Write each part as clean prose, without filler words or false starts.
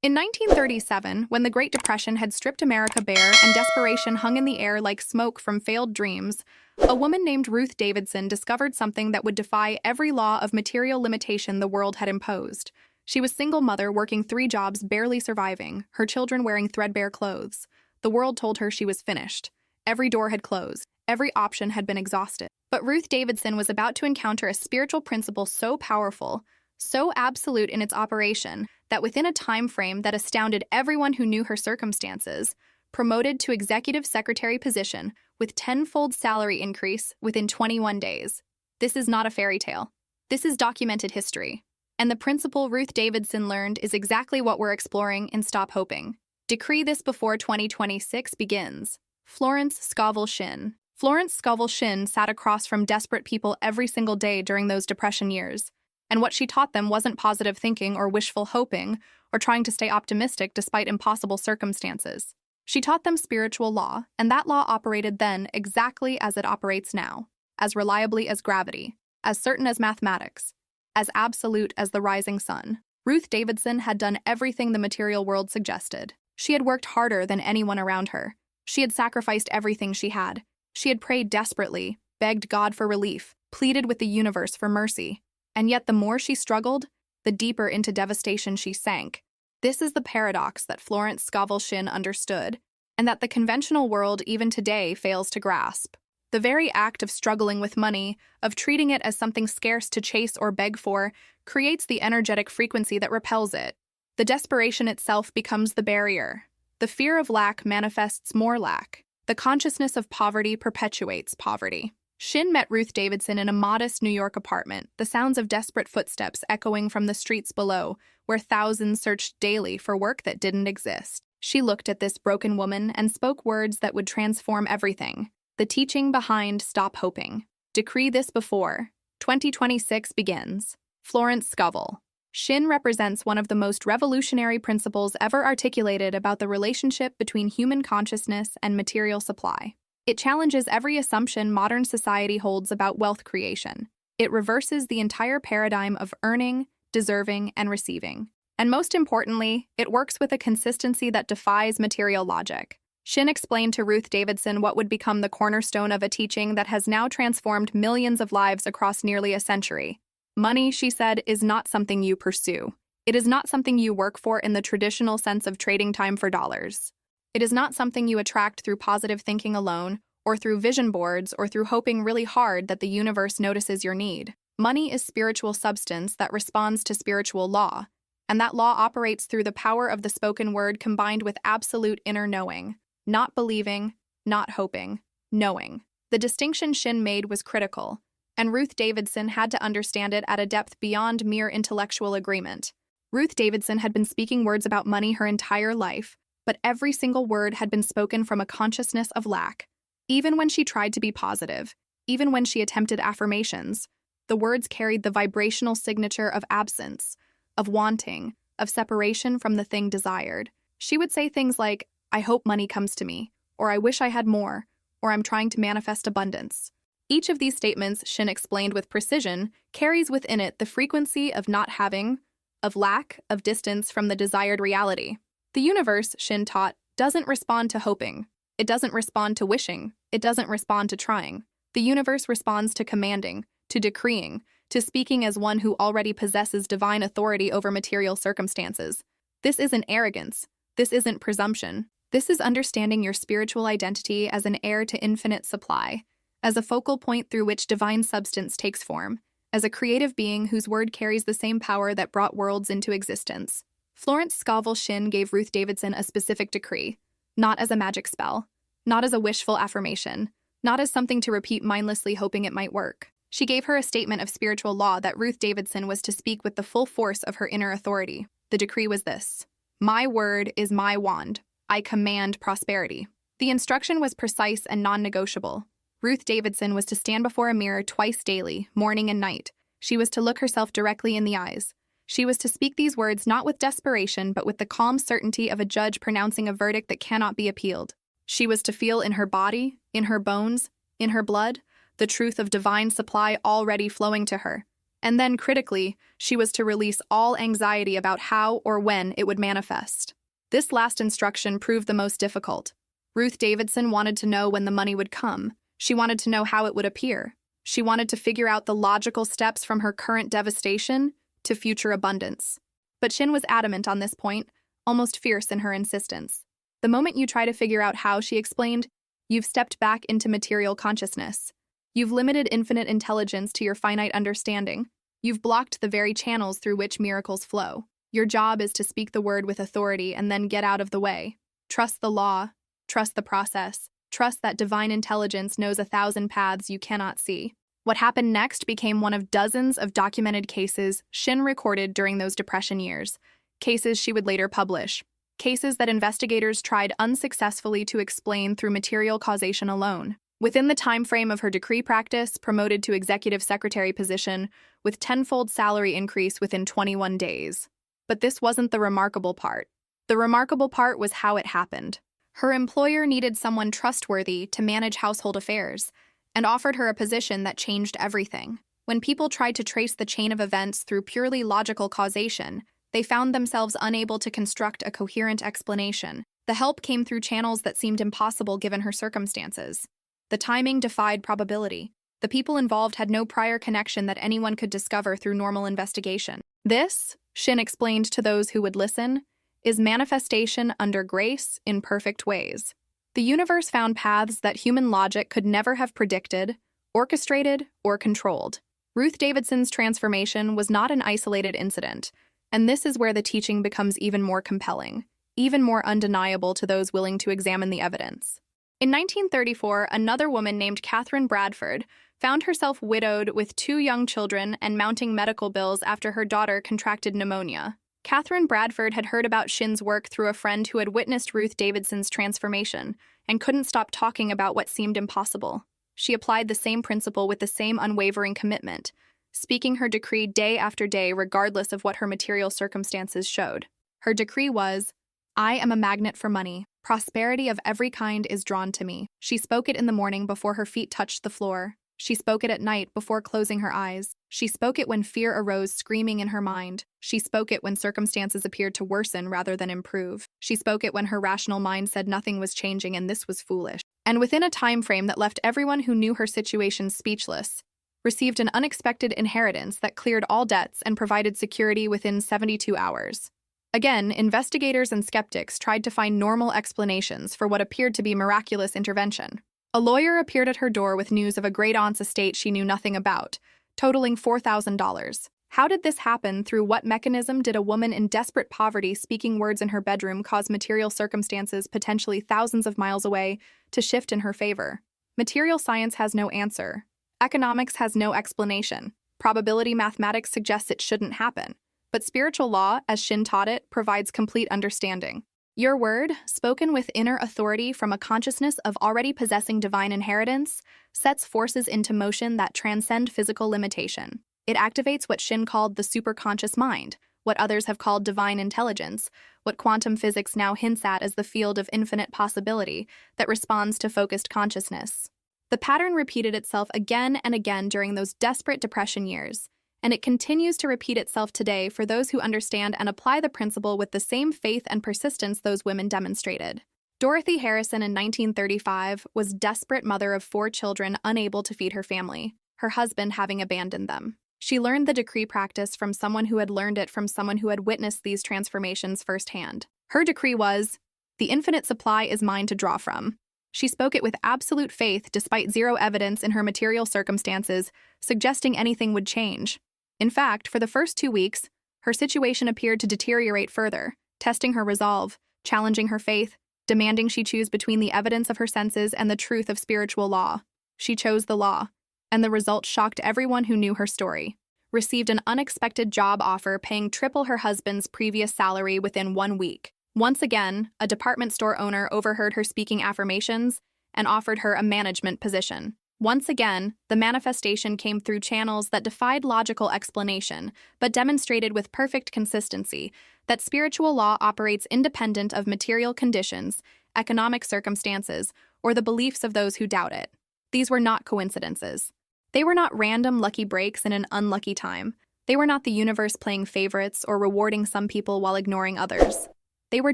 In 1937, when the Great Depression had stripped America bare and desperation hung in the air like smoke from failed dreams, a woman named Ruth Davidson discovered something that would defy every law of material limitation the world had imposed. She was a single mother working 3 jobs, barely surviving, her children wearing threadbare clothes. The world told her she was finished. Every door had closed. Every option had been exhausted. But Ruth Davidson was about to encounter a spiritual principle so powerful, so absolute in its operation, that within a time frame that astounded everyone who knew her circumstances, promoted to executive secretary position with 10-fold salary increase within 21 days. This is not a fairy tale. This is documented history. And the principle Ruth Davidson learned is exactly what we're exploring in Stop Hoping. Decree this before 2026 begins. Florence Scovel Shinn. Florence Scovel Shinn sat across from desperate people every single day during those Depression years. And what she taught them wasn't positive thinking or wishful hoping or trying to stay optimistic despite impossible circumstances. She taught them spiritual law, and that law operated then exactly as it operates now, as reliably as gravity, as certain as mathematics, as absolute as the rising sun. Ruth Davidson had done everything the material world suggested. She had worked harder than anyone around her. She had sacrificed everything she had. She had prayed desperately, begged God for relief, pleaded with the universe for mercy. And yet the more she struggled, the deeper into devastation she sank. This is the paradox that Florence Scovel Shinn understood, and that the conventional world even today fails to grasp. The very act of struggling with money, of treating it as something scarce to chase or beg for, creates the energetic frequency that repels it. The desperation itself becomes the barrier. The fear of lack manifests more lack. The consciousness of poverty perpetuates poverty. Shinn met Ruth Davidson in a modest New York apartment, the sounds of desperate footsteps echoing from the streets below, where thousands searched daily for work that didn't exist. She looked at this broken woman and spoke words that would transform everything. The teaching behind Stop Hoping. Decree this before 2026 begins. Florence Scovel Shinn represents one of the most revolutionary principles ever articulated about the relationship between human consciousness and material supply. It challenges every assumption modern society holds about wealth creation. It reverses the entire paradigm of earning, deserving, and receiving. And most importantly, it works with a consistency that defies material logic. Shinn explained to Ruth Davidson what would become the cornerstone of a teaching that has now transformed millions of lives across nearly a century. Money, she said, is not something you pursue. It is not something you work for in the traditional sense of trading time for dollars. It is not something you attract through positive thinking alone, or through vision boards, or through hoping really hard that the universe notices your need. Money is spiritual substance that responds to spiritual law, and that law operates through the power of the spoken word combined with absolute inner knowing. Not believing, not hoping, knowing. The distinction Shinn made was critical, and Ruth Davidson had to understand it at a depth beyond mere intellectual agreement. Ruth Davidson had been speaking words about money her entire life, but every single word had been spoken from a consciousness of lack. Even when she tried to be positive, even when she attempted affirmations, the words carried the vibrational signature of absence, of wanting, of separation from the thing desired. She would say things like, "I hope money comes to me," or "I wish I had more," or "I'm trying to manifest abundance." Each of these statements, Shinn explained with precision, carries within it the frequency of not having, of lack, of distance from the desired reality. The universe, Shinn taught, doesn't respond to hoping. It doesn't respond to wishing. It doesn't respond to trying. The universe responds to commanding, to decreeing, to speaking as one who already possesses divine authority over material circumstances. This isn't arrogance. This isn't presumption. This is understanding your spiritual identity as an heir to infinite supply, as a focal point through which divine substance takes form, as a creative being whose word carries the same power that brought worlds into existence. Florence Scovel Shinn gave Ruth Davidson a specific decree, not as a magic spell, not as a wishful affirmation, not as something to repeat mindlessly hoping it might work. She gave her a statement of spiritual law that Ruth Davidson was to speak with the full force of her inner authority. The decree was this: "My word is my wand. I command prosperity." The instruction was precise and non-negotiable. Ruth Davidson was to stand before a mirror twice daily, morning and night. She was to look herself directly in the eyes. She was to speak these words not with desperation, but with the calm certainty of a judge pronouncing a verdict that cannot be appealed. She was to feel in her body, in her bones, in her blood, the truth of divine supply already flowing to her. And then, critically, she was to release all anxiety about how or when it would manifest. This last instruction proved the most difficult. Ruth Davidson wanted to know when the money would come. She wanted to know how it would appear. She wanted to figure out the logical steps from her current devastation to future abundance. But Shinn was adamant on this point, almost fierce in her insistence. The moment you try to figure out how, she explained, you've stepped back into material consciousness. You've limited infinite intelligence to your finite understanding. You've blocked the very channels through which miracles flow. Your job is to speak the word with authority and then get out of the way. Trust the law. Trust the process. Trust that divine intelligence knows 1,000 paths you cannot see. What happened next became one of dozens of documented cases Shinn recorded during those Depression years, cases she would later publish, cases that investigators tried unsuccessfully to explain through material causation alone. Within the time frame of her decree practice, promoted to executive secretary position with tenfold salary increase within 21 days. But this wasn't the remarkable part. The remarkable part was how it happened. Her employer needed someone trustworthy to manage household affairs, and offered her a position that changed everything. When people tried to trace the chain of events through purely logical causation, they found themselves unable to construct a coherent explanation. The help came through channels that seemed impossible given her circumstances. The timing defied probability. The people involved had no prior connection that anyone could discover through normal investigation. This, Shinn explained to those who would listen, is manifestation under grace in perfect ways. The universe found paths that human logic could never have predicted, orchestrated, or controlled. Ruth Davidson's transformation was not an isolated incident, and this is where the teaching becomes even more compelling, even more undeniable to those willing to examine the evidence. In 1934, another woman named Catherine Bradford found herself widowed with 2 young children and mounting medical bills after her daughter contracted pneumonia. Catherine Bradford had heard about Shinn's work through a friend who had witnessed Ruth Davidson's transformation and couldn't stop talking about what seemed impossible. She applied the same principle with the same unwavering commitment, speaking her decree day after day regardless of what her material circumstances showed. Her decree was, "I am a magnet for money. Prosperity of every kind is drawn to me." She spoke it in the morning before her feet touched the floor. She spoke it at night before closing her eyes. She spoke it when fear arose screaming in her mind. She spoke it when circumstances appeared to worsen rather than improve. She spoke it when her rational mind said nothing was changing and this was foolish. And within a time frame that left everyone who knew her situation speechless, received an unexpected inheritance that cleared all debts and provided security within 72 hours. Again, investigators and skeptics tried to find normal explanations for what appeared to be miraculous intervention. A lawyer appeared at her door with news of a great-aunt's estate she knew nothing about, totaling $4,000. How did this happen? Through what mechanism did a woman in desperate poverty speaking words in her bedroom cause material circumstances potentially thousands of miles away to shift in her favor? Material science has no answer. Economics has no explanation. Probability mathematics suggests it shouldn't happen. But spiritual law, as Shinn taught it, provides complete understanding. Your word, spoken with inner authority from a consciousness of already possessing divine inheritance, sets forces into motion that transcend physical limitation. It activates what Shinn called the superconscious mind, what others have called divine intelligence, what quantum physics now hints at as the field of infinite possibility that responds to focused consciousness. The pattern repeated itself again and again during those desperate Depression years, and it continues to repeat itself today for those who understand and apply the principle with the same faith and persistence those women demonstrated. Dorothy Harrison in 1935 was a desperate mother of 4 children unable to feed her family, her husband having abandoned them. She learned the decree practice from someone who had learned it from someone who had witnessed these transformations firsthand. Her decree was, "The infinite supply is mine to draw from." She spoke it with absolute faith despite zero evidence in her material circumstances suggesting anything would change. In fact, for the first 2 weeks, her situation appeared to deteriorate further, testing her resolve, challenging her faith, demanding she choose between the evidence of her senses and the truth of spiritual law. She chose the law, and the result shocked everyone who knew her story. Received an unexpected job offer paying triple her husband's previous salary within 1 week. Once again, a department store owner overheard her speaking affirmations and offered her a management position. Once again, the manifestation came through channels that defied logical explanation, but demonstrated with perfect consistency that spiritual law operates independent of material conditions, economic circumstances, or the beliefs of those who doubt it. These were not coincidences. They were not random lucky breaks in an unlucky time. They were not the universe playing favorites or rewarding some people while ignoring others. They were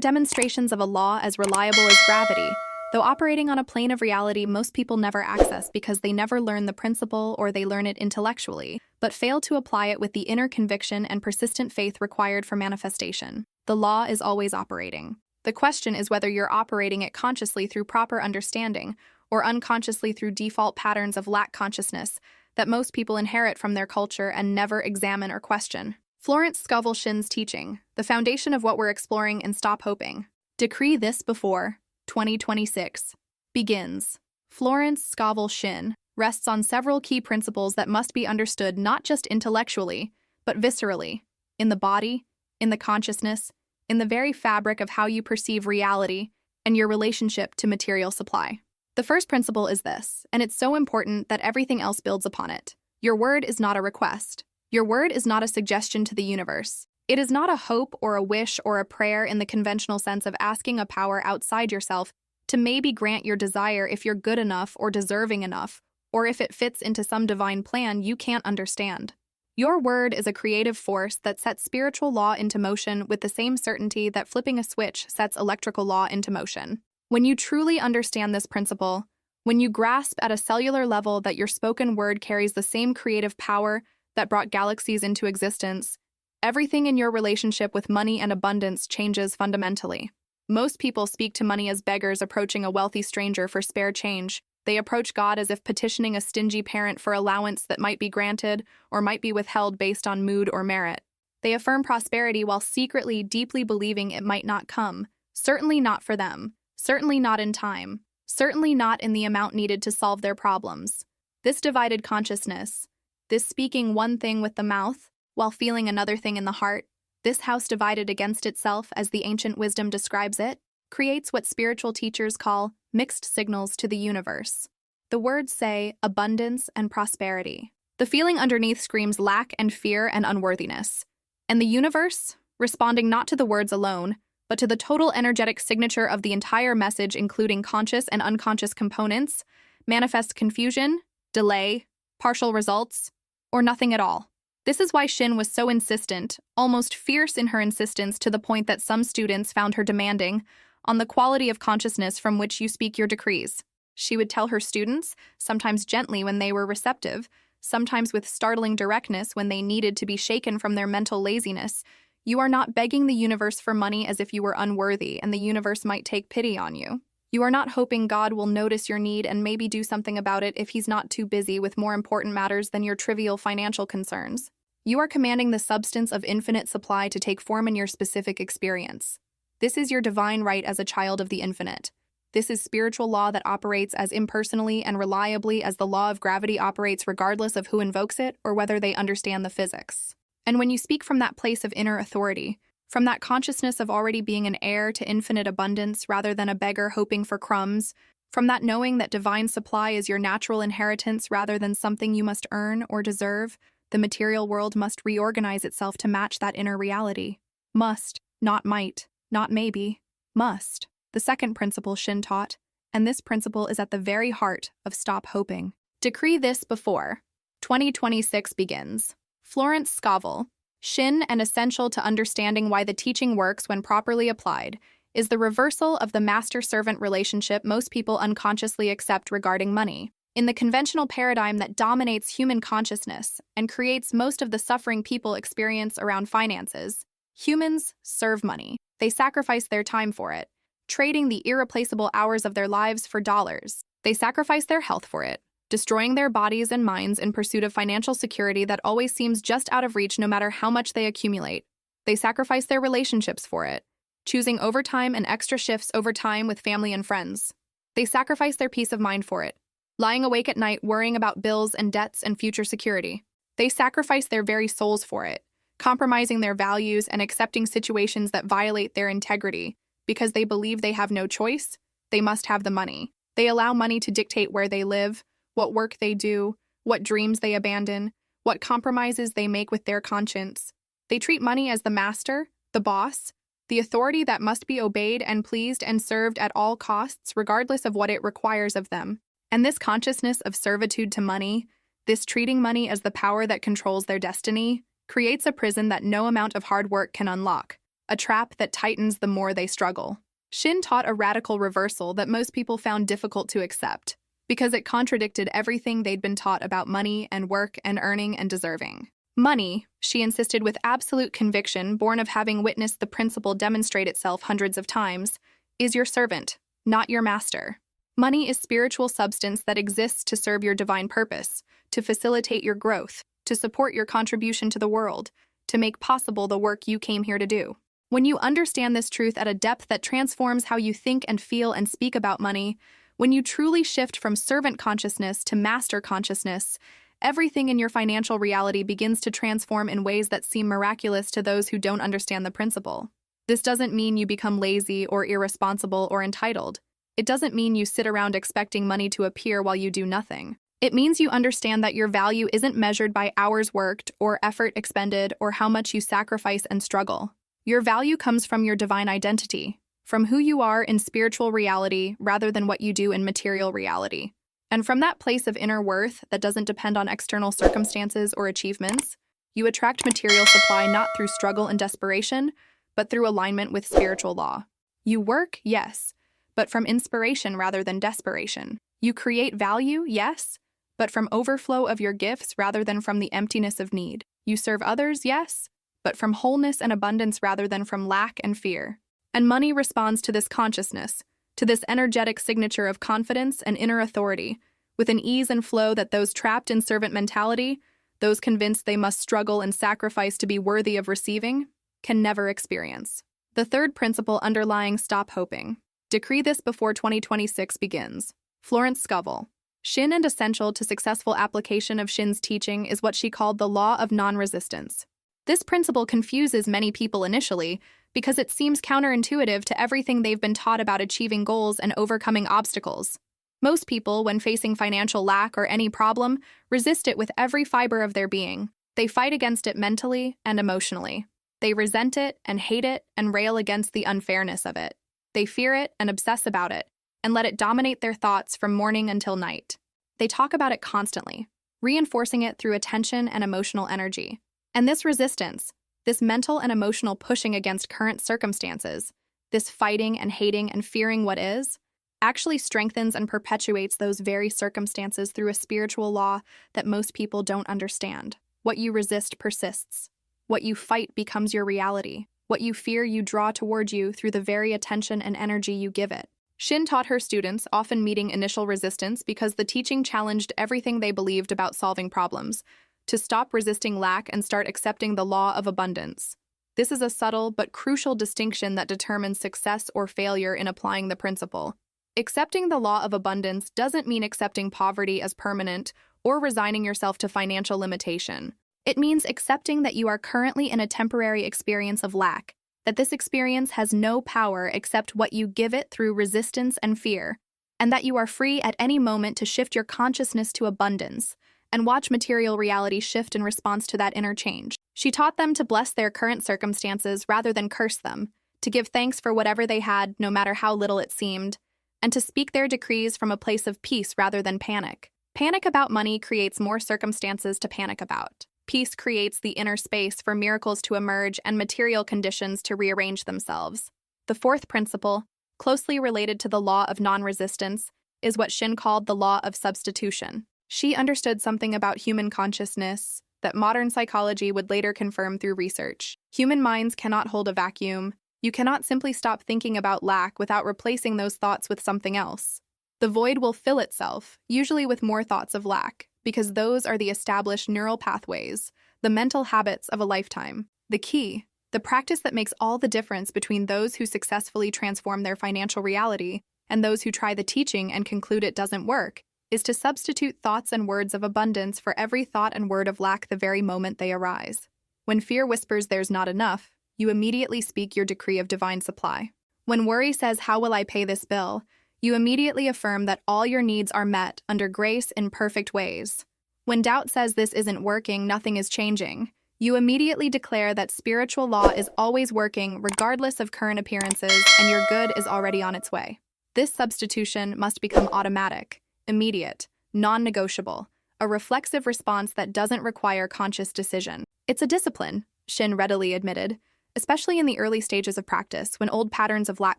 demonstrations of a law as reliable as gravity, though operating on a plane of reality most people never access because they never learn the principle or they learn it intellectually, but fail to apply it with the inner conviction and persistent faith required for manifestation. The law is always operating. The question is whether you're operating it consciously through proper understanding or unconsciously through default patterns of lack consciousness that most people inherit from their culture and never examine or question. Florence Scovel Shinn's teaching, the foundation of what we're exploring in Stop Hoping. Decree this before 2026 begins. Florence Scovel Shinn rests on several key principles that must be understood not just intellectually, but viscerally, in the body, in the consciousness, in the very fabric of how you perceive reality and your relationship to material supply. The first principle is this, and it's so important that everything else builds upon it. Your word is not a request. Your word is not a suggestion to the universe. It is not a hope or a wish or a prayer in the conventional sense of asking a power outside yourself to maybe grant your desire if you're good enough or deserving enough, or if it fits into some divine plan you can't understand. Your word is a creative force that sets spiritual law into motion with the same certainty that flipping a switch sets electrical law into motion. When you truly understand this principle, when you grasp at a cellular level that your spoken word carries the same creative power that brought galaxies into existence, everything in your relationship with money and abundance changes fundamentally. Most people speak to money as beggars approaching a wealthy stranger for spare change. They approach God as if petitioning a stingy parent for allowance that might be granted or might be withheld based on mood or merit. They affirm prosperity while secretly, deeply believing it might not come, certainly not for them. Certainly not in time, certainly not in the amount needed to solve their problems. This divided consciousness, this speaking one thing with the mouth while feeling another thing in the heart, this house divided against itself as the ancient wisdom describes it, creates what spiritual teachers call mixed signals to the universe. The words say abundance and prosperity. The feeling underneath screams lack and fear and unworthiness. And the universe, responding not to the words alone, but to the total energetic signature of the entire message including conscious and unconscious components, manifests confusion, delay, partial results, or nothing at all. This is why Shinn was so insistent, almost fierce in her insistence to the point that some students found her demanding, on the quality of consciousness from which you speak your decrees. She would tell her students, sometimes gently when they were receptive, sometimes with startling directness when they needed to be shaken from their mental laziness, you are not begging the universe for money as if you were unworthy and the universe might take pity on you. You are not hoping God will notice your need and maybe do something about it if he's not too busy with more important matters than your trivial financial concerns. You are commanding the substance of infinite supply to take form in your specific experience. This is your divine right as a child of the infinite. This is spiritual law that operates as impersonally and reliably as the law of gravity operates regardless of who invokes it or whether they understand the physics. And when you speak from that place of inner authority, from that consciousness of already being an heir to infinite abundance rather than a beggar hoping for crumbs, from that knowing that divine supply is your natural inheritance rather than something you must earn or deserve, the material world must reorganize itself to match that inner reality. Must, not might, not maybe, must. The second principle Shinn taught, and this principle is at the very heart of Stop Hoping. Decree this before 2026 begins. Florence Scovel Shinn, and essential to understanding why the teaching works when properly applied, is the reversal of the master-servant relationship most people unconsciously accept regarding money. In the conventional paradigm that dominates human consciousness and creates most of the suffering people experience around finances, humans serve money. They sacrifice their time for it, trading the irreplaceable hours of their lives for dollars. They sacrifice their health for it, destroying their bodies and minds in pursuit of financial security that always seems just out of reach no matter how much they accumulate. They sacrifice their relationships for it, choosing overtime and extra shifts over time with family and friends. They sacrifice their peace of mind for it, lying awake at night worrying about bills and debts and future security. They sacrifice their very souls for it, compromising their values and accepting situations that violate their integrity because they believe they have no choice, they must have the money. They allow money to dictate where they live, what work they do, what dreams they abandon, what compromises they make with their conscience. They treat money as the master, the boss, the authority that must be obeyed and pleased and served at all costs regardless of what it requires of them. And this consciousness of servitude to money, This treating money as the power that controls their destiny creates a prison that no amount of hard work can unlock, a trap that tightens the more they struggle. Shinn taught a radical reversal that most people found difficult to accept, because it contradicted everything they'd been taught about money and work and earning and deserving. Money, she insisted with absolute conviction, born of having witnessed the principle demonstrate itself hundreds of times, is your servant, not your master. Money is spiritual substance that exists to serve your divine purpose, to facilitate your growth, to support your contribution to the world, to make possible the work you came here to do. When you understand this truth at a depth that transforms how you think and feel and speak about money, when you truly shift from servant consciousness to master consciousness, everything in your financial reality begins to transform in ways that seem miraculous to those who don't understand the principle. This doesn't mean you become lazy or irresponsible or entitled. It doesn't mean you sit around expecting money to appear while you do nothing. It means you understand that your value isn't measured by hours worked or effort expended or how much you sacrifice and struggle. Your value comes from your divine identity, from who you are in spiritual reality rather than what you do in material reality. And from that place of inner worth that doesn't depend on external circumstances or achievements, you attract material supply not through struggle and desperation, but through alignment with spiritual law. You work, yes, but from inspiration rather than desperation. You create value, yes, but from overflow of your gifts rather than from the emptiness of need. You serve others, yes, but from wholeness and abundance rather than from lack and fear. And money responds to this consciousness, to this energetic signature of confidence and inner authority, with an ease and flow that those trapped in servant mentality, those convinced they must struggle and sacrifice to be worthy of receiving, can never experience. The third principle underlying stop hoping. Decree this before 2026 begins. Florence Scovel Shinn, and essential to successful application of Shinn's teaching is what she called the law of non-resistance. This principle confuses many people initially because it seems counterintuitive to everything they've been taught about achieving goals and overcoming obstacles. Most people, when facing financial lack or any problem, resist it with every fiber of their being. They fight against it mentally and emotionally. They resent it and hate it and rail against the unfairness of it. They fear it and obsess about it, and let it dominate their thoughts from morning until night. They talk about it constantly, reinforcing it through attention and emotional energy. And this resistance, this mental and emotional pushing against current circumstances, this fighting and hating and fearing what is, actually strengthens and perpetuates those very circumstances through a spiritual law that most people don't understand. What you resist persists. What you fight becomes your reality. What you fear you draw toward you through the very attention and energy you give it. Shinn taught her students, often meeting initial resistance because the teaching challenged everything they believed about solving problems, to stop resisting lack and start accepting the law of abundance. This is a subtle but crucial distinction that determines success or failure in applying the principle. Accepting the law of abundance doesn't mean accepting poverty as permanent or resigning yourself to financial limitation. It means accepting that you are currently in a temporary experience of lack, that this experience has no power except what you give it through resistance and fear, and that you are free at any moment to shift your consciousness to abundance and watch material reality shift in response to that inner change. She taught them to bless their current circumstances rather than curse them, to give thanks for whatever they had, no matter how little it seemed, and to speak their decrees from a place of peace rather than panic. Panic about money creates more circumstances to panic about. Peace creates the inner space for miracles to emerge and material conditions to rearrange themselves. The fourth principle, closely related to the law of non-resistance, is what Shinn called the law of substitution. She understood something about human consciousness that modern psychology would later confirm through research. Human minds cannot hold a vacuum. You cannot simply stop thinking about lack without replacing those thoughts with something else. The void will fill itself, usually with more thoughts of lack, because those are the established neural pathways, the mental habits of a lifetime. The key, the practice that makes all the difference between those who successfully transform their financial reality and those who try the teaching and conclude it doesn't work, is to substitute thoughts and words of abundance for every thought and word of lack the very moment they arise. When fear whispers there's not enough, you immediately speak your decree of divine supply. When worry says, "How will I pay this bill?" you immediately affirm that all your needs are met under grace in perfect ways. When doubt says this isn't working, nothing is changing, you immediately declare that spiritual law is always working regardless of current appearances and your good is already on its way. This substitution must become automatic, immediate, non-negotiable, a reflexive response that doesn't require conscious decision. It's a discipline, Shinn readily admitted, especially in the early stages of practice when old patterns of lack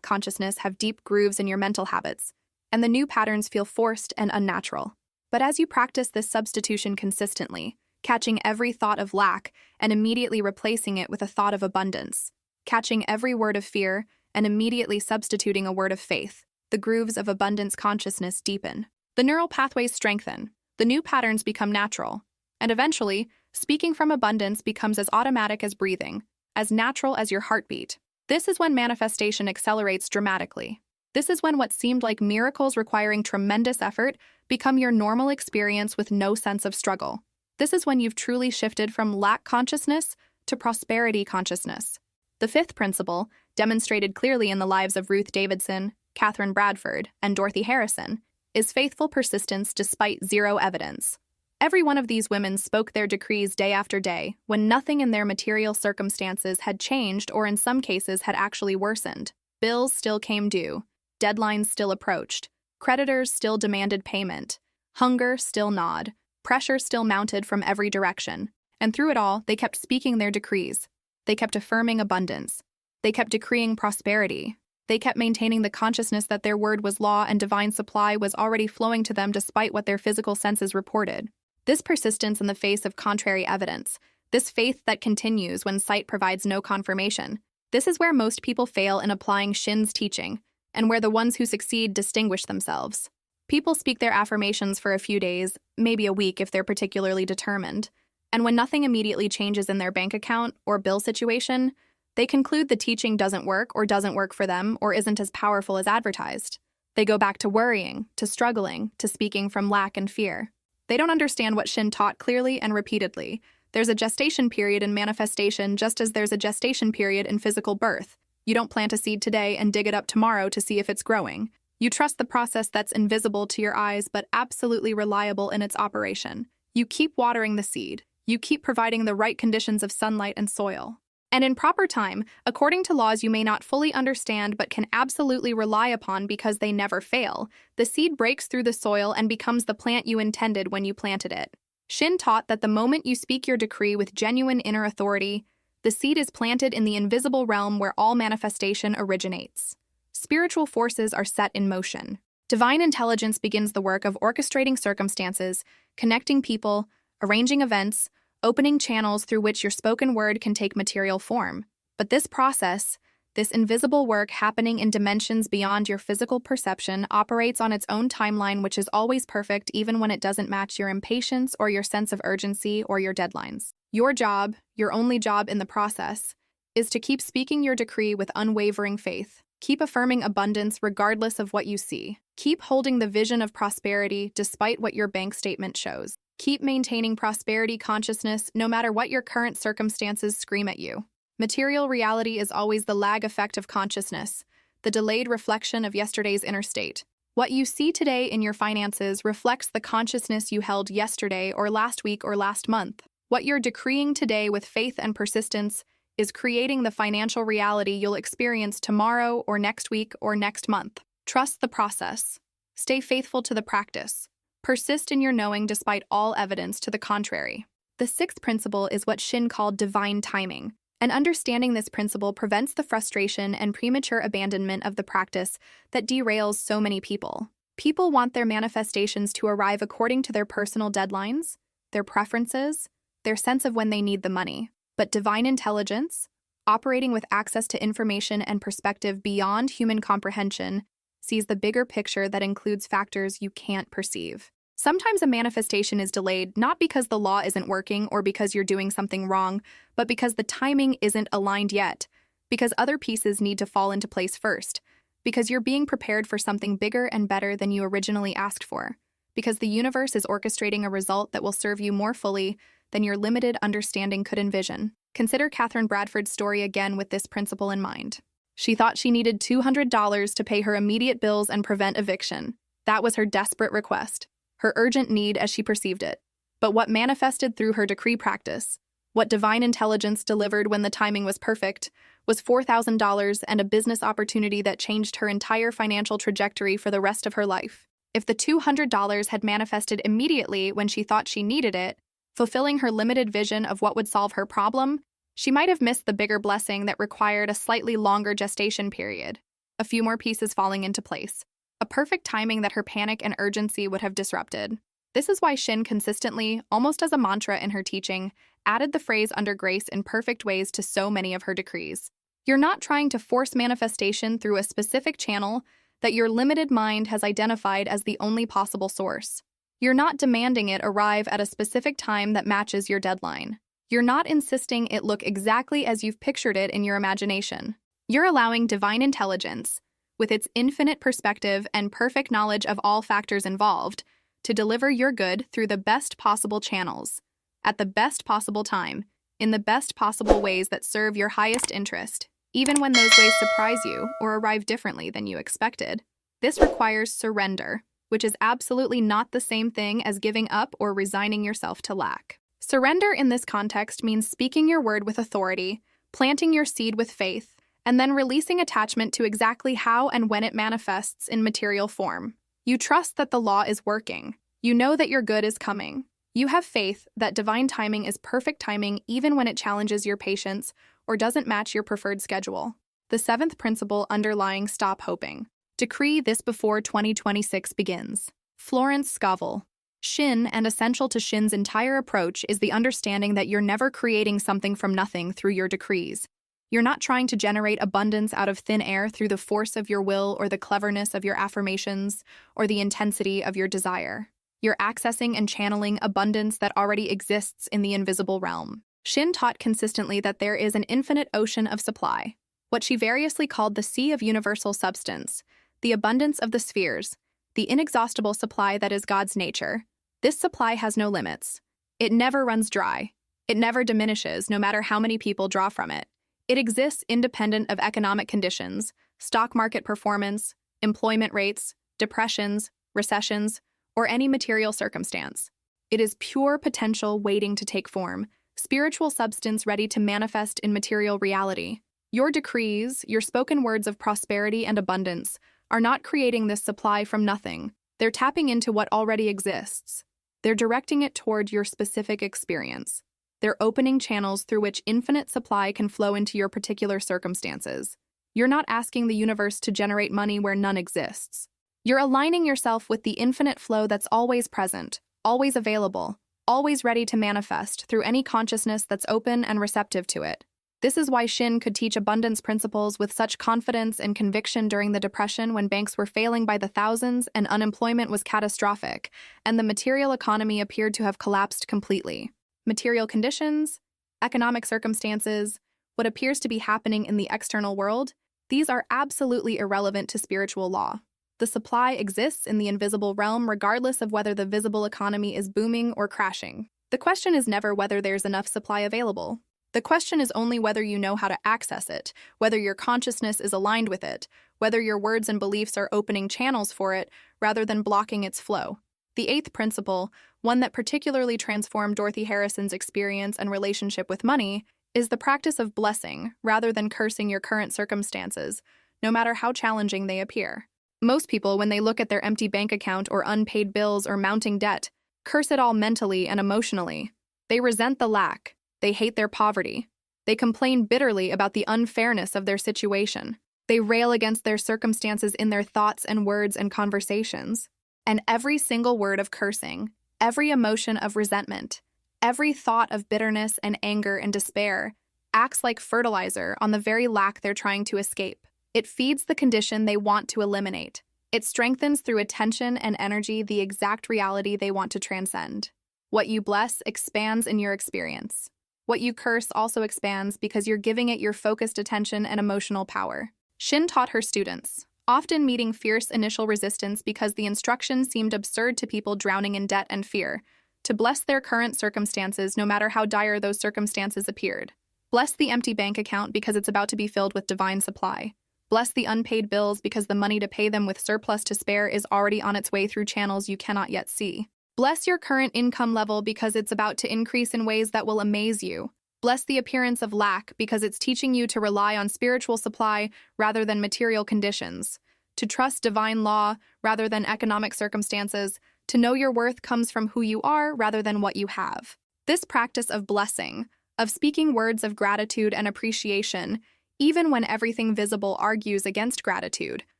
consciousness have deep grooves in your mental habits, and the new patterns feel forced and unnatural. But as you practice this substitution consistently, catching every thought of lack and immediately replacing it with a thought of abundance, catching every word of fear and immediately substituting a word of faith, the grooves of abundance consciousness deepen. The neural pathways strengthen, the new patterns become natural, and eventually, speaking from abundance becomes as automatic as breathing, as natural as your heartbeat. This is when manifestation accelerates dramatically. This is when what seemed like miracles requiring tremendous effort become your normal experience with no sense of struggle. This is when you've truly shifted from lack consciousness to prosperity consciousness. The fifth principle, demonstrated clearly in the lives of Ruth Davidson, Catherine Bradford, and Dorothy Harrison, is faithful persistence despite zero evidence. Every one of these women spoke their decrees day after day when nothing in their material circumstances had changed or in some cases had actually worsened. Bills still came due, deadlines still approached, creditors still demanded payment, hunger still gnawed, pressure still mounted from every direction. And through it all, they kept speaking their decrees. They kept affirming abundance. They kept decreeing prosperity. They kept maintaining the consciousness that their word was law and divine supply was already flowing to them despite what their physical senses reported. This persistence in the face of contrary evidence, this faith that continues when sight provides no confirmation, this is where most people fail in applying Shinn's teaching, and where the ones who succeed distinguish themselves. People speak their affirmations for a few days, maybe a week if they're particularly determined, and when nothing immediately changes in their bank account or bill situation, they conclude the teaching doesn't work or doesn't work for them or isn't as powerful as advertised. They go back to worrying, to struggling, to speaking from lack and fear. They don't understand what Shinn taught clearly and repeatedly. There's a gestation period in manifestation just as there's a gestation period in physical birth. You don't plant a seed today and dig it up tomorrow to see if it's growing. You trust the process that's invisible to your eyes but absolutely reliable in its operation. You keep watering the seed. You keep providing the right conditions of sunlight and soil. And in proper time, according to laws you may not fully understand but can absolutely rely upon because they never fail, the seed breaks through the soil and becomes the plant you intended when you planted it. Shinn taught that the moment you speak your decree with genuine inner authority, the seed is planted in the invisible realm where all manifestation originates. Spiritual forces are set in motion. Divine intelligence begins the work of orchestrating circumstances, connecting people, arranging events, opening channels through which your spoken word can take material form. But this process, this invisible work happening in dimensions beyond your physical perception, operates on its own timeline, which is always perfect even when it doesn't match your impatience or your sense of urgency or your deadlines. Your job, your only job in the process, is to keep speaking your decree with unwavering faith. Keep affirming abundance regardless of what you see. Keep holding the vision of prosperity despite what your bank statement shows. Keep maintaining prosperity consciousness no matter what your current circumstances scream at you. Material reality is always the lag effect of consciousness, the delayed reflection of yesterday's inner state. What you see today in your finances reflects the consciousness you held yesterday or last week or last month. What you're decreeing today with faith and persistence is creating the financial reality you'll experience tomorrow or next week or next month. Trust the process. Stay faithful to the practice. Persist in your knowing despite all evidence to the contrary. The sixth principle is what Shinn called divine timing, and understanding this principle prevents the frustration and premature abandonment of the practice that derails so many people. People want their manifestations to arrive according to their personal deadlines, their preferences, their sense of when they need the money. But divine intelligence, operating with access to information and perspective beyond human comprehension, sees the bigger picture that includes factors you can't perceive. Sometimes a manifestation is delayed not because the law isn't working or because you're doing something wrong, but because the timing isn't aligned yet, because other pieces need to fall into place first, because you're being prepared for something bigger and better than you originally asked for, because the universe is orchestrating a result that will serve you more fully than your limited understanding could envision. Consider Catherine Bradford's story again with this principle in mind. She thought she needed $200 to pay her immediate bills and prevent eviction. That was her desperate request, her urgent need as she perceived it. But what manifested through her decree practice, what divine intelligence delivered when the timing was perfect, was $4,000 and a business opportunity that changed her entire financial trajectory for the rest of her life. If the $200 had manifested immediately when she thought she needed it, fulfilling her limited vision of what would solve her problem, she might have missed the bigger blessing that required a slightly longer gestation period, a few more pieces falling into place, a perfect timing that her panic and urgency would have disrupted. This is why Shinn consistently, almost as a mantra in her teaching, added the phrase under grace in perfect ways to so many of her decrees. You're not trying to force manifestation through a specific channel that your limited mind has identified as the only possible source. You're not demanding it arrive at a specific time that matches your deadline. You're not insisting it look exactly as you've pictured it in your imagination. You're allowing divine intelligence, with its infinite perspective and perfect knowledge of all factors involved, to deliver your good through the best possible channels, at the best possible time, in the best possible ways that serve your highest interest, even when those ways surprise you or arrive differently than you expected. This requires surrender, which is absolutely not the same thing as giving up or resigning yourself to lack. Surrender in this context means speaking your word with authority, planting your seed with faith, and then releasing attachment to exactly how and when it manifests in material form. You trust that the law is working. You know that your good is coming. You have faith that divine timing is perfect timing even when it challenges your patience or doesn't match your preferred schedule. The seventh principle underlying stop hoping. Decree this before 2026 begins. Florence Scovel Shinn, and essential to Shinn's entire approach, is the understanding that you're never creating something from nothing through your decrees. You're not trying to generate abundance out of thin air through the force of your will or the cleverness of your affirmations or the intensity of your desire. You're accessing and channeling abundance that already exists in the invisible realm. Shinn taught consistently that there is an infinite ocean of supply, what she variously called the sea of universal substance, the abundance of the spheres, the inexhaustible supply that is God's nature. This supply has no limits. It never runs dry. It never diminishes, no matter how many people draw from it. It exists independent of economic conditions, stock market performance, employment rates, depressions, recessions, or any material circumstance. It is pure potential waiting to take form, spiritual substance ready to manifest in material reality. Your decrees, your spoken words of prosperity and abundance, are not creating this supply from nothing. They're tapping into what already exists. They're directing it toward your specific experience. They're opening channels through which infinite supply can flow into your particular circumstances. You're not asking the universe to generate money where none exists. You're aligning yourself with the infinite flow that's always present, always available, always ready to manifest through any consciousness that's open and receptive to it. This is why Shinn could teach abundance principles with such confidence and conviction during the Depression, when banks were failing by the thousands and unemployment was catastrophic, and the material economy appeared to have collapsed completely. Material conditions, economic circumstances, what appears to be happening in the external world, these are absolutely irrelevant to spiritual law. The supply exists in the invisible realm regardless of whether the visible economy is booming or crashing. The question is never whether there's enough supply available. The question is only whether you know how to access it, whether your consciousness is aligned with it, whether your words and beliefs are opening channels for it rather than blocking its flow. The eighth principle, one that particularly transformed Dorothy Harrison's experience and relationship with money, is the practice of blessing rather than cursing your current circumstances, no matter how challenging they appear. Most people, when they look at their empty bank account or unpaid bills or mounting debt, curse it all mentally and emotionally. They resent the lack. They hate their poverty. They complain bitterly about the unfairness of their situation. They rail against their circumstances in their thoughts and words and conversations. And every single word of cursing, every emotion of resentment, every thought of bitterness and anger and despair acts like fertilizer on the very lack they're trying to escape. It feeds the condition they want to eliminate. It strengthens through attention and energy the exact reality they want to transcend. What you bless expands in your experience. What you curse also expands because you're giving it your focused attention and emotional power. Shinn taught her students, often meeting fierce initial resistance because the instruction seemed absurd to people drowning in debt and fear, to bless their current circumstances no matter how dire those circumstances appeared. Bless the empty bank account because it's about to be filled with divine supply. Bless the unpaid bills because the money to pay them with surplus to spare is already on its way through channels you cannot yet see. Bless your current income level because it's about to increase in ways that will amaze you. Bless the appearance of lack because it's teaching you to rely on spiritual supply rather than material conditions. to trust divine law rather than economic circumstances, to know your worth comes from who you are rather than what you have. This practice of blessing, of speaking words of gratitude and appreciation, even when everything visible argues against gratitude,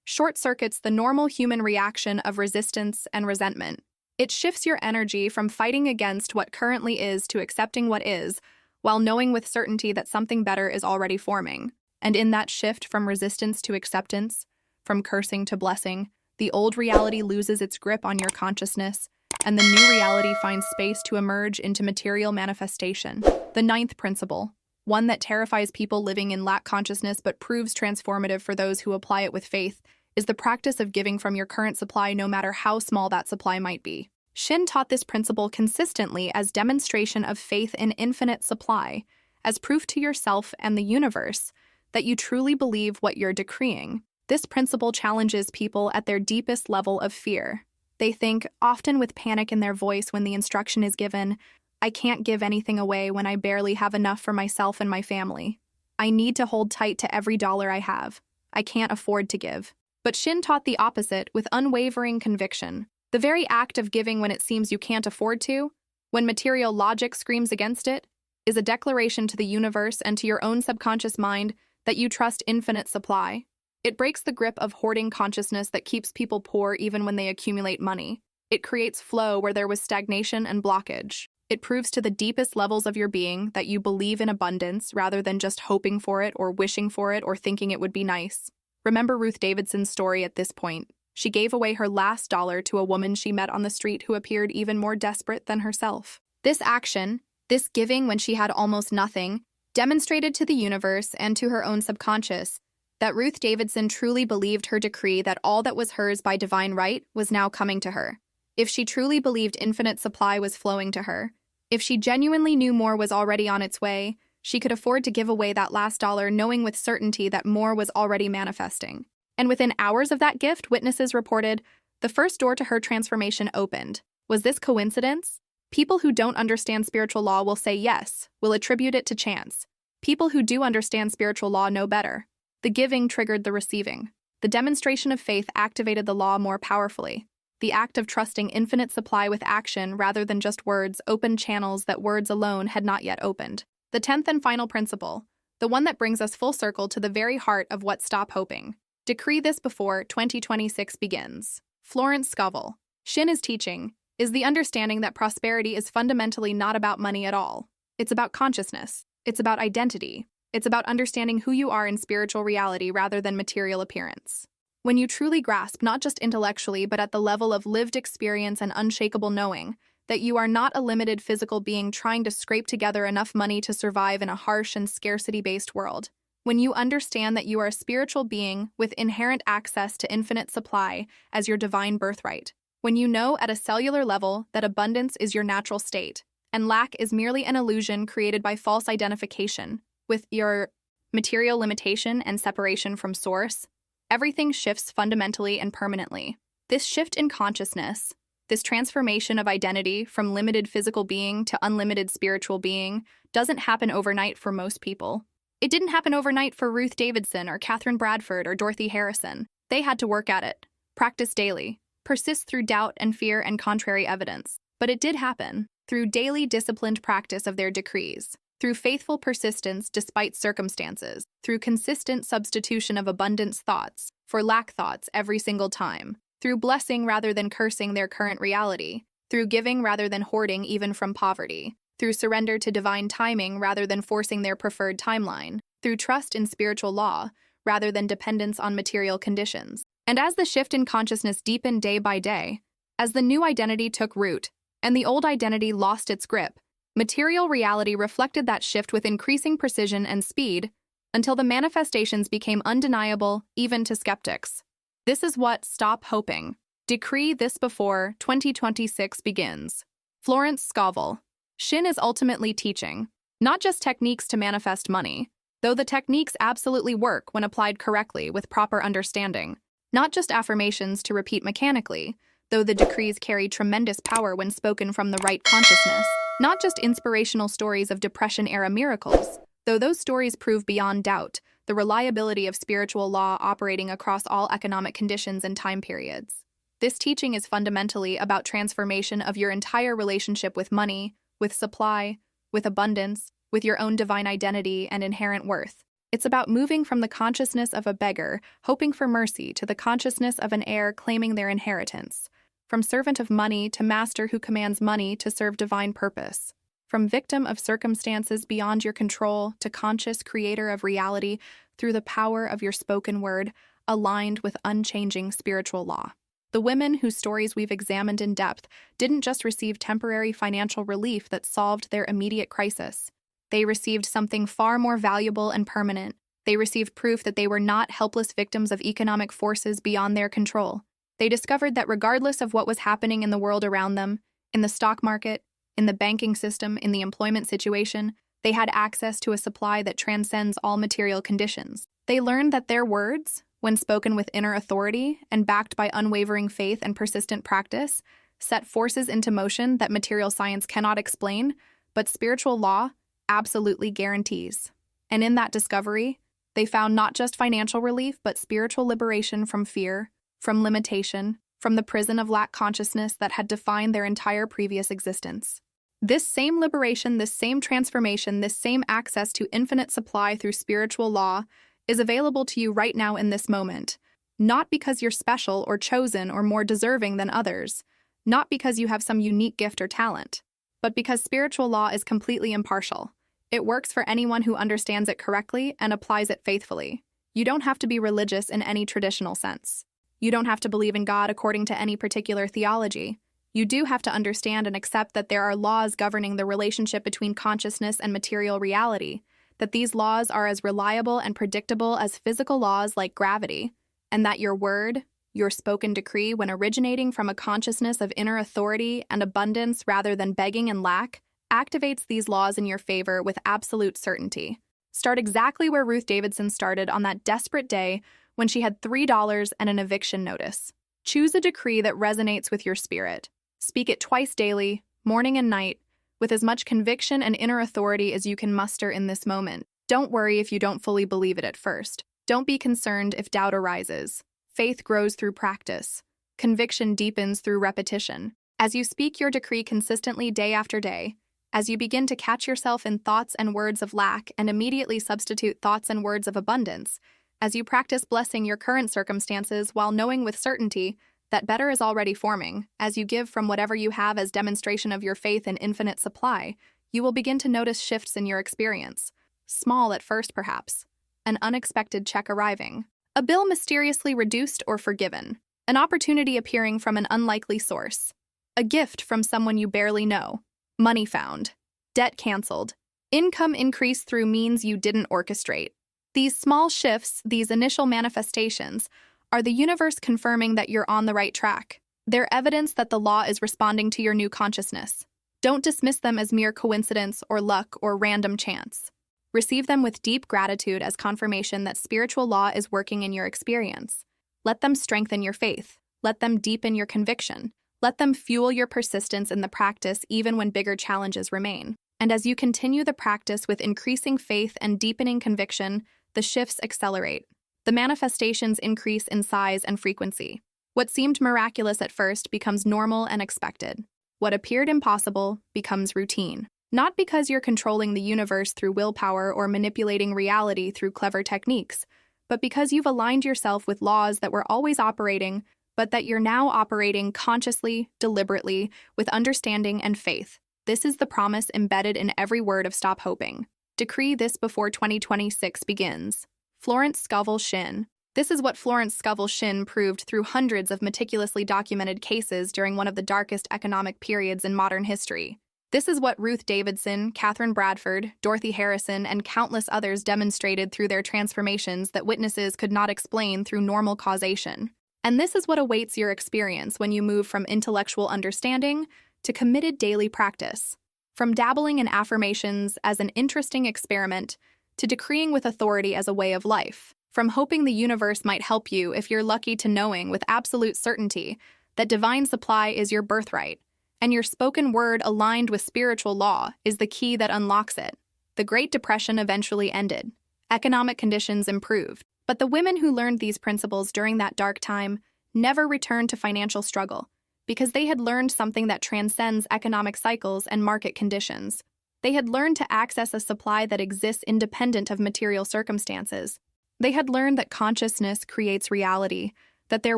short-circuits the normal human reaction of resistance and resentment. It shifts your energy from fighting against what currently is to accepting what is, while knowing with certainty that something better is already forming. And in that shift from resistance to acceptance, from cursing to blessing, the old reality loses its grip on your consciousness, and the new reality finds space to emerge into material manifestation. The ninth principle, one that terrifies people living in lack consciousness but proves transformative for those who apply it with faith, is the practice of giving from your current supply no matter how small that supply might be. Shinn taught this principle consistently as demonstration of faith in infinite supply, as proof to yourself and the universe that you truly believe what you're decreeing. This principle challenges people at their deepest level of fear. They think, often with panic in their voice when the instruction is given, I can't give anything away when I barely have enough for myself and my family. I need to hold tight to every dollar I have. I can't afford to give. But Shinn taught the opposite with unwavering conviction. The very act of giving when it seems you can't afford to, when material logic screams against it, is a declaration to the universe and to your own subconscious mind that you trust infinite supply. It breaks the grip of hoarding consciousness that keeps people poor even when they accumulate money. It creates flow where there was stagnation and blockage. It proves to the deepest levels of your being that you believe in abundance rather than just hoping for it or wishing for it or thinking it would be nice. Remember Ruth Davidson's story at this point. She gave away her last dollar to a woman she met on the street who appeared even more desperate than herself. This action, this giving when she had almost nothing, demonstrated to the universe and to her own subconscious that Ruth Davidson truly believed her decree that all that was hers by divine right was now coming to her. If she truly believed infinite supply was flowing to her, if she genuinely knew more was already on its way, she could afford to give away that last dollar knowing with certainty that more was already manifesting. And within hours of that gift, witnesses reported, the first door to her transformation opened. Was this coincidence? People who don't understand spiritual law will say yes, will attribute it to chance. People who do understand spiritual law know better. The giving triggered the receiving. The demonstration of faith activated the law more powerfully. The act of trusting infinite supply with action rather than just words opened channels that words alone had not yet opened. The 10th and final principle, the one that brings us full circle to the very heart of what Stop Hoping. Decree this before 2026 begins. Florence Scovel Shinn is teaching, is the understanding that prosperity is fundamentally not about money at all. It's about consciousness. It's about identity. It's about understanding who you are in spiritual reality rather than material appearance. When you truly grasp, not just intellectually, but at the level of lived experience and unshakable knowing, that you are not a limited physical being trying to scrape together enough money to survive in a harsh and scarcity-based world. When you understand that you are a spiritual being with inherent access to infinite supply as your divine birthright. When you know at a cellular level that abundance is your natural state, and lack is merely an illusion created by false identification with your material limitation and separation from source, everything shifts fundamentally and permanently. This shift in consciousness, this transformation of identity from limited physical being to unlimited spiritual being, doesn't happen overnight for most people. It didn't happen overnight for Ruth Davidson or Catherine Bradford or Dorothy Harrison. They had to work at it, practice daily, persist through doubt and fear and contrary evidence. But it did happen, through daily disciplined practice of their decrees, through faithful persistence despite circumstances, through consistent substitution of abundance thoughts for lack thoughts every single time, through blessing rather than cursing their current reality, through giving rather than hoarding even from poverty, through surrender to divine timing rather than forcing their preferred timeline, through trust in spiritual law rather than dependence on material conditions. And as the shift in consciousness deepened day by day, as the new identity took root and the old identity lost its grip, material reality reflected that shift with increasing precision and speed until the manifestations became undeniable even to skeptics. This is what Stop Hoping. Decree this before 2026 begins. Florence Scovel Shinn is ultimately teaching, not just techniques to manifest money, though the techniques absolutely work when applied correctly with proper understanding, not just affirmations to repeat mechanically, though the decrees carry tremendous power when spoken from the right consciousness, not just inspirational stories of Depression-era miracles, though those stories prove beyond doubt the reliability of spiritual law operating across all economic conditions and time periods. This teaching is fundamentally about transformation of your entire relationship with money, with supply, with abundance, with your own divine identity and inherent worth. It's about moving from the consciousness of a beggar, hoping for mercy, to the consciousness of an heir claiming their inheritance. From servant of money to master who commands money to serve divine purpose. From victim of circumstances beyond your control to conscious creator of reality through the power of your spoken word, aligned with unchanging spiritual law. The women whose stories we've examined in depth didn't just receive temporary financial relief that solved their immediate crisis. They received something far more valuable and permanent. They received proof that they were not helpless victims of economic forces beyond their control. They discovered that regardless of what was happening in the world around them, in the stock market, in the banking system, in the employment situation, they had access to a supply that transcends all material conditions. They learned that their words, when spoken with inner authority and backed by unwavering faith and persistent practice, set forces into motion that material science cannot explain, but spiritual law absolutely guarantees. And in that discovery, they found not just financial relief, but spiritual liberation from fear, from limitation, from the prison of lack consciousness that had defined their entire previous existence. This same liberation, this same transformation, this same access to infinite supply through spiritual law is available to you right now in this moment, not because you're special or chosen or more deserving than others, not because you have some unique gift or talent, but because spiritual law is completely impartial. It works for anyone who understands it correctly and applies it faithfully. You don't have to be religious in any traditional sense. You don't have to believe in God according to any particular theology. You do have to understand and accept that there are laws governing the relationship between consciousness and material reality, that these laws are as reliable and predictable as physical laws like gravity, and that your word, your spoken decree, when originating from a consciousness of inner authority and abundance rather than begging and lack, activates these laws in your favor with absolute certainty. Start exactly where Ruth Davidson started on that desperate day when she had $3 and an eviction notice. Choose a decree that resonates with your spirit. Speak it twice daily, morning and night, with as much conviction and inner authority as you can muster in this moment. Don't worry if you don't fully believe it at first. Don't be concerned if doubt arises. Faith grows through practice. Conviction deepens through repetition. As you speak your decree consistently day after day, as you begin to catch yourself in thoughts and words of lack and immediately substitute thoughts and words of abundance, as you practice blessing your current circumstances while knowing with certainty that better is already forming, as you give from whatever you have as demonstration of your faith in infinite supply, you will begin to notice shifts in your experience. Small at first, perhaps. An unexpected check arriving. A bill mysteriously reduced or forgiven. An opportunity appearing from an unlikely source. A gift from someone you barely know. Money found. Debt canceled. Income increased through means you didn't orchestrate. These small shifts, these initial manifestations, are the universe confirming that you're on the right track. They're evidence that the law is responding to your new consciousness. Don't dismiss them as mere coincidence or luck or random chance. Receive them with deep gratitude as confirmation that spiritual law is working in your experience. Let them strengthen your faith. Let them deepen your conviction. Let them fuel your persistence in the practice even when bigger challenges remain. And as you continue the practice with increasing faith and deepening conviction, the shifts accelerate. The manifestations increase in size and frequency. What seemed miraculous at first becomes normal and expected. What appeared impossible becomes routine. Not because you're controlling the universe through willpower or manipulating reality through clever techniques, but because you've aligned yourself with laws that were always operating, but that you're now operating consciously, deliberately, with understanding and faith. This is the promise embedded in every word of Stop Hoping. Decree this before 2026 begins. Florence Scovel Shinn. This is what Florence Scovel Shinn proved through hundreds of meticulously documented cases during one of the darkest economic periods in modern history. This is what Ruth Davidson, Catherine Bradford, Dorothy Harrison, and countless others demonstrated through their transformations that witnesses could not explain through normal causation. And this is what awaits your experience when you move from intellectual understanding to committed daily practice. From dabbling in affirmations as an interesting experiment to decreeing with authority as a way of life. From hoping the universe might help you if you're lucky to knowing with absolute certainty that divine supply is your birthright, and your spoken word aligned with spiritual law is the key that unlocks it. The Great Depression eventually ended, Economic conditions improved. But the women who learned these principles during that dark time never returned to financial struggle, because they had learned something that transcends economic cycles and market conditions. They had learned to access a supply that exists independent of material circumstances. They had learned that consciousness creates reality, that their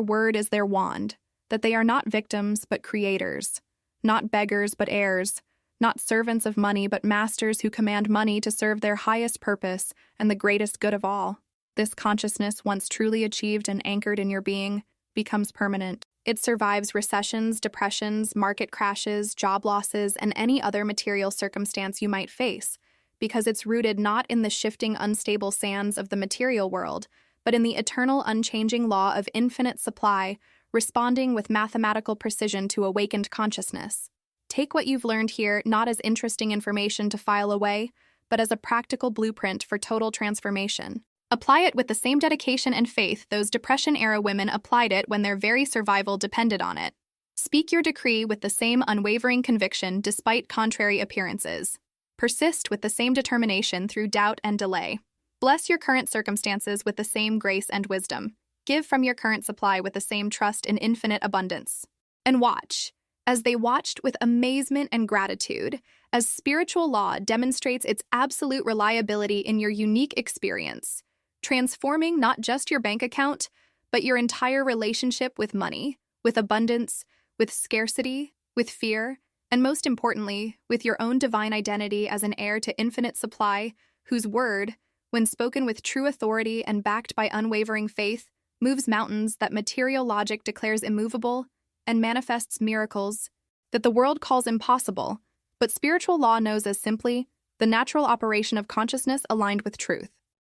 word is their wand, that they are not victims but creators, not beggars but heirs, not servants of money but masters who command money to serve their highest purpose and the greatest good of all. This consciousness, once truly achieved and anchored in your being, becomes permanent. It survives recessions, depressions, market crashes, job losses, and any other material circumstance you might face, because it's rooted not in the shifting, unstable sands of the material world, but in the eternal, unchanging law of infinite supply, responding with mathematical precision to awakened consciousness. Take what you've learned here not as interesting information to file away, but as a practical blueprint for total transformation. Apply it with the same dedication and faith those Depression-era women applied it when their very survival depended on it. Speak your decree with the same unwavering conviction despite contrary appearances. Persist with the same determination through doubt and delay. Bless your current circumstances with the same grace and wisdom. Give from your current supply with the same trust in infinite abundance. And watch, as they watched with amazement and gratitude, as spiritual law demonstrates its absolute reliability in your unique experience, transforming not just your bank account, but your entire relationship with money, with abundance, with scarcity, with fear, and most importantly, with your own divine identity as an heir to infinite supply, whose word, when spoken with true authority and backed by unwavering faith, moves mountains that material logic declares immovable and manifests miracles that the world calls impossible, but spiritual law knows as simply the natural operation of consciousness aligned with truth.